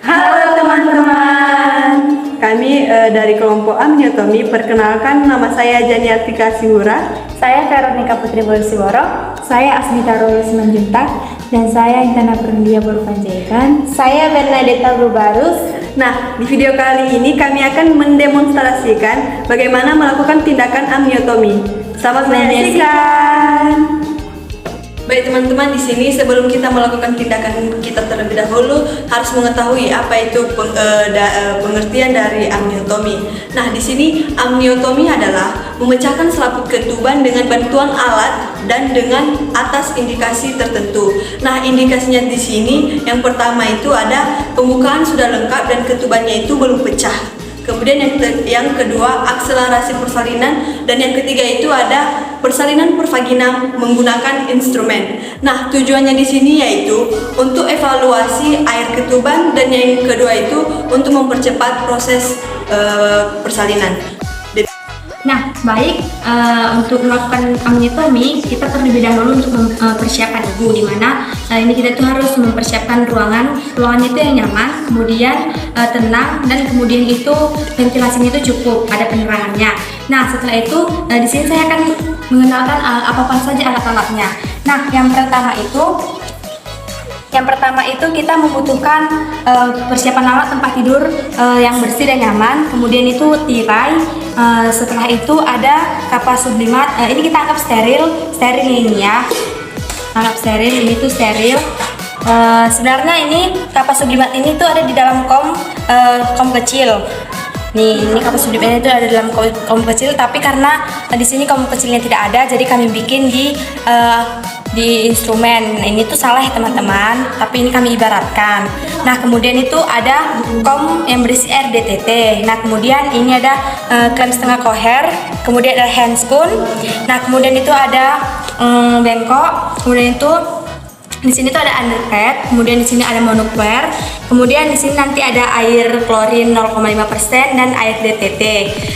Halo teman-teman, kami dari kelompok amniotomi. Perkenalkan, nama saya Janiatika Sihura. Saya Veronica Putri Bolsiworo. Saya Asmita Rolus Manjuntak. Dan saya Intana Perndia Burpanjaitan. Saya Bernadetta Bubarus. Nah, di video kali ini kami akan mendemonstrasikan bagaimana melakukan tindakan amniotomi. Selamat menyaksikan. Baik teman-teman, di sini sebelum kita melakukan tindakan kita terlebih dahulu harus mengetahui apa itu pengertian dari amniotomi. Nah, di sini amniotomi adalah memecahkan selaput ketuban dengan bantuan alat dan dengan atas indikasi tertentu. Nah, indikasinya di sini yang pertama itu ada pembukaan sudah lengkap dan ketubannya itu belum pecah. Kemudian yang kedua akselerasi persalinan, dan yang ketiga itu ada persalinan pervaginam menggunakan instrumen. Nah, tujuannya di sini yaitu untuk evaluasi air ketuban, dan yang kedua itu untuk mempercepat proses persalinan. Nah, baik, untuk melakukan amniotomi kita terlebih dahulu untuk persiapan ibu, di mana ini kita tuh harus mempersiapkan ruangannya itu yang nyaman, kemudian tenang, dan kemudian itu ventilasinya itu cukup, ada penerangannya. Nah, setelah itu di sini saya akan mengenalkan apa saja alat-alatnya. Nah, yang pertama itu kita membutuhkan persiapan alat tempat tidur yang bersih dan nyaman, kemudian itu tirai, setelah itu ada kapas sublimat, ini kita anggap steril ini ya, anggap steril, ini tuh steril. Sebenarnya ini kapas sublimat ini tuh ada di dalam kom kecil. Nih, ini kapas sublimat itu ada dalam kom kecil, tapi karena di sini kom kecilnya tidak ada, jadi kami bikin di instrumen. Ini tuh salah ya teman-teman, tapi ini kami ibaratkan. Nah, kemudian itu ada kom yang berisi air DTT. Nah, kemudian ini ada klem setengah koher, kemudian ada handscoon. Nah, kemudian itu ada bengkok, kemudian itu di sini tuh ada underpad, kemudian di sini ada monoquare, kemudian di sini nanti ada air klorin 0,5% dan air DTT.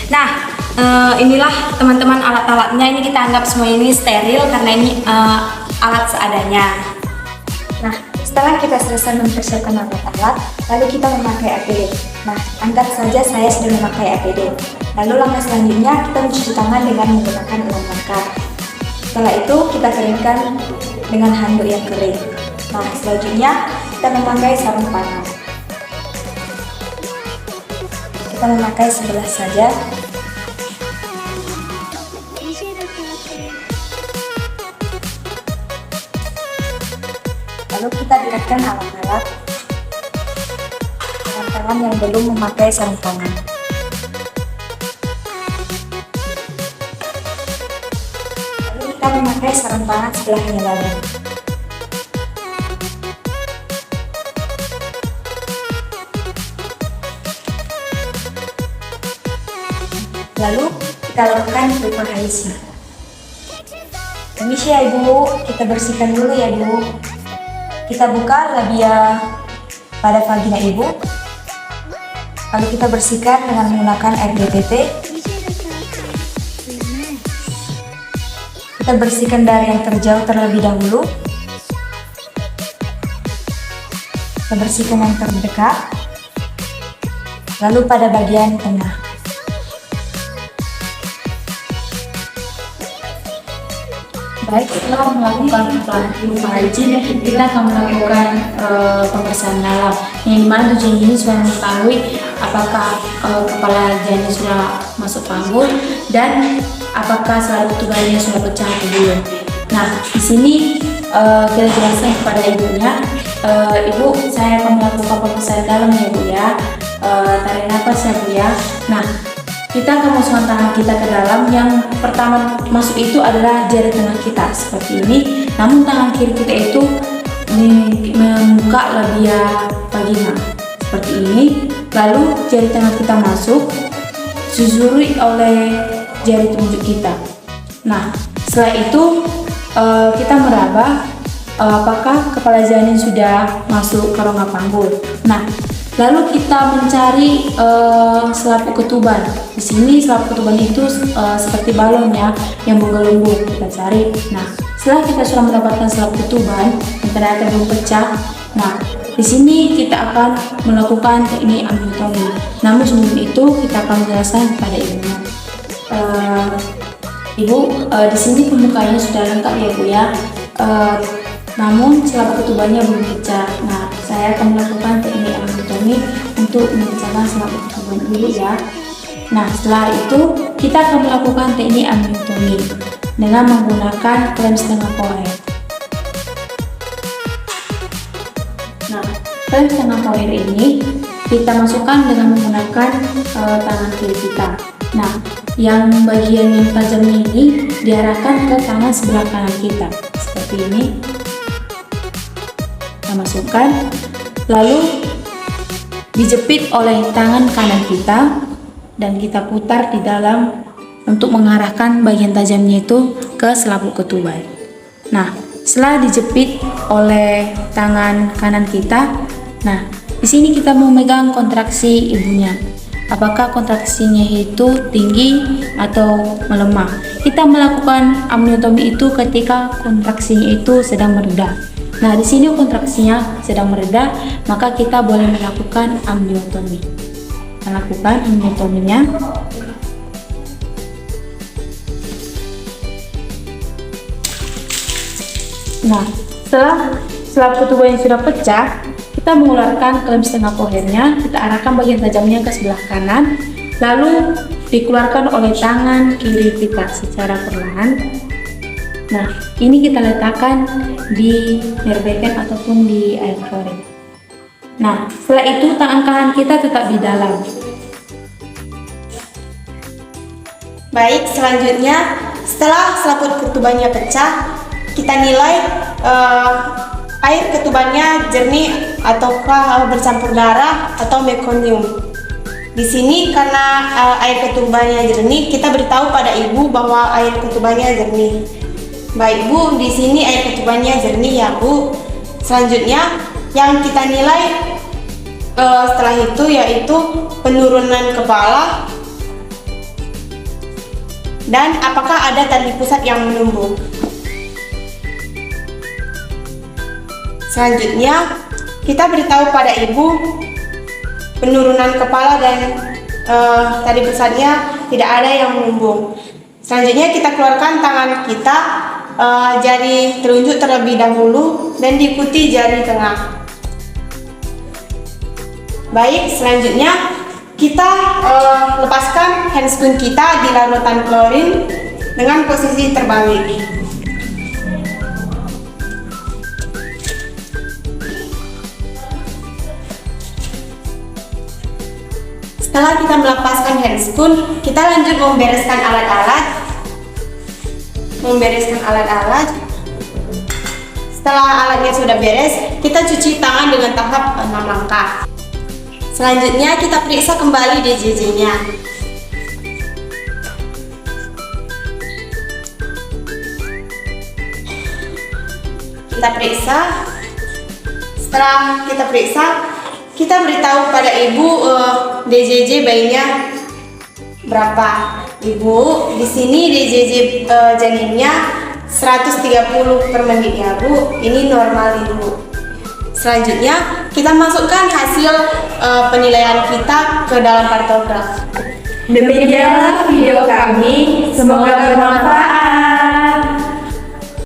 Nah, inilah teman-teman alat-alatnya. Ini kita anggap semua ini steril karena ini alat seadanya. Nah, setelah kita selesai mempersiapkan alat-alat, lalu kita memakai APD. Nah, anggap saja saya sudah memakai APD. Lalu langkah selanjutnya kita mencuci tangan dengan menggunakan ulang lengkap. Setelah itu kita keringkan dengan handuk yang kering. Nah, selanjutnya kita memakai sarung panas. Kita memakai sebelah saja. Lalu kita dekatkan alat-alat dengan tangan yang belum memakai sarung tangan. Lalu kita memakai sarung tangan sebelahnya lagi. Lalu kita lakukan preparasi. Permisi ya ibu, kita bersihkan dulu ya ibu. Kita buka labia pada vagina ibu, lalu kita bersihkan dengan menggunakan air DTT. Kita bersihkan dari yang terjauh terlebih dahulu, kita bersihkan yang terdekat, lalu pada bagian tengah. Baik, setelah melakukan preparasi, kita akan melakukan pemeriksaan dalam, yang dimana tujuan ini sudah mengetahui apakah kepala janin sudah masuk panggul dan apakah selaput ketubannya sudah pecah atau belum. Nah, di sini kita jelaskan kepada ibunya, ibu, saya akan melakukan pemeriksaan dalam ya bu ya, tarik nafas ya bu ya. Nah, kita akan masukkan tangan kita ke dalam. Yang pertama masuk itu adalah jari tengah kita seperti ini, namun tangan kiri kita itu membuka labia vagina seperti ini. Lalu jari tengah kita masuk, susuri oleh jari telunjuk kita. Nah, setelah itu kita meraba apakah kepala janin sudah masuk ke rongga panggul. Nah, lalu kita mencari selaput ketuban. Di sini selaput ketuban itu seperti balon ya, yang menggelembung. Kita cari. Nah, setelah kita sudah mendapatkan selaput ketuban yang ternyata belum pecah, nah di sini kita akan melakukan teknik amniotomi. Namun sebelum itu kita akan menjelaskan kepada ibunya. Ibu, di sini pembukanya sudah lengkap ya Bu ya. Namun selaput ketubannya belum pecah. Nah, saya akan melakukan teknik amniotomi untuk memecahkan selaput ketuban dulu ya. Nah, setelah itu kita akan melakukan teknik amniotomi dengan menggunakan klem setengah koher. Nah, klem setengah koher ini kita masukkan dengan menggunakan tangan kiri kita. Nah, yang bagian yang tajamnya ini diarahkan ke tangan sebelah kanan kita seperti ini. Kita masukkan, lalu dijepit oleh tangan kanan kita dan kita putar di dalam untuk mengarahkan bagian tajamnya itu ke selaput ketuban. Nah, setelah dijepit oleh tangan kanan kita, nah di sini kita memegang kontraksi ibunya. Apakah kontraksinya itu tinggi atau melemah? Kita melakukan amniotomi itu ketika kontraksinya itu sedang mereda. Nah, di sini kontraksinya sedang mereda, maka kita boleh melakukan amniotomi. Melakukan amniotominya. Nah, setelah selaput ketuban yang sudah pecah, kita mengeluarkan klem setengah kohernya, kita arahkan bagian tajamnya ke sebelah kanan, lalu dikeluarkan oleh tangan kiri kita secara perlahan. Nah, ini kita letakkan di merbekan ataupun di air klorin. Nah, setelah itu tangan kanan kita tetap di dalam. Baik, selanjutnya setelah selaput ketubannya pecah, kita nilai air ketubannya jernih ataukah bercampur darah atau mekonium. Di sini karena air ketubannya jernih, kita beritahu pada ibu bahwa air ketubannya jernih. Baik Bu, di sini air ketubannya jernih ya Bu. Selanjutnya yang kita nilai setelah itu yaitu penurunan kepala dan apakah ada tali pusat yang menumbuh. Selanjutnya, kita beritahu pada ibu penurunan kepala dan tali pusatnya tidak ada yang menumbuh. Selanjutnya kita keluarkan tangan kita, jari telunjuk terlebih dahulu dan diikuti jari tengah. Baik, selanjutnya kita lepaskan handscoon kita di larutan klorin dengan posisi terbalik. Setelah kita melepaskan handscoon, kita lanjut membereskan alat-alat. Setelah alatnya sudah beres, kita cuci tangan dengan tahap 6 langkah. Selanjutnya kita periksa kembali DJJ-nya. Kita periksa. Setelah kita periksa, kita beritahu pada ibu DJJ bayinya berapa. Ibu, di sini DJJ janinnya 130 per menit ya Bu. Ini normal Ibu. Selanjutnya kita masukkan hasil penilaian kita ke dalam kartograf. Demikianlah video kami, semoga bermanfaat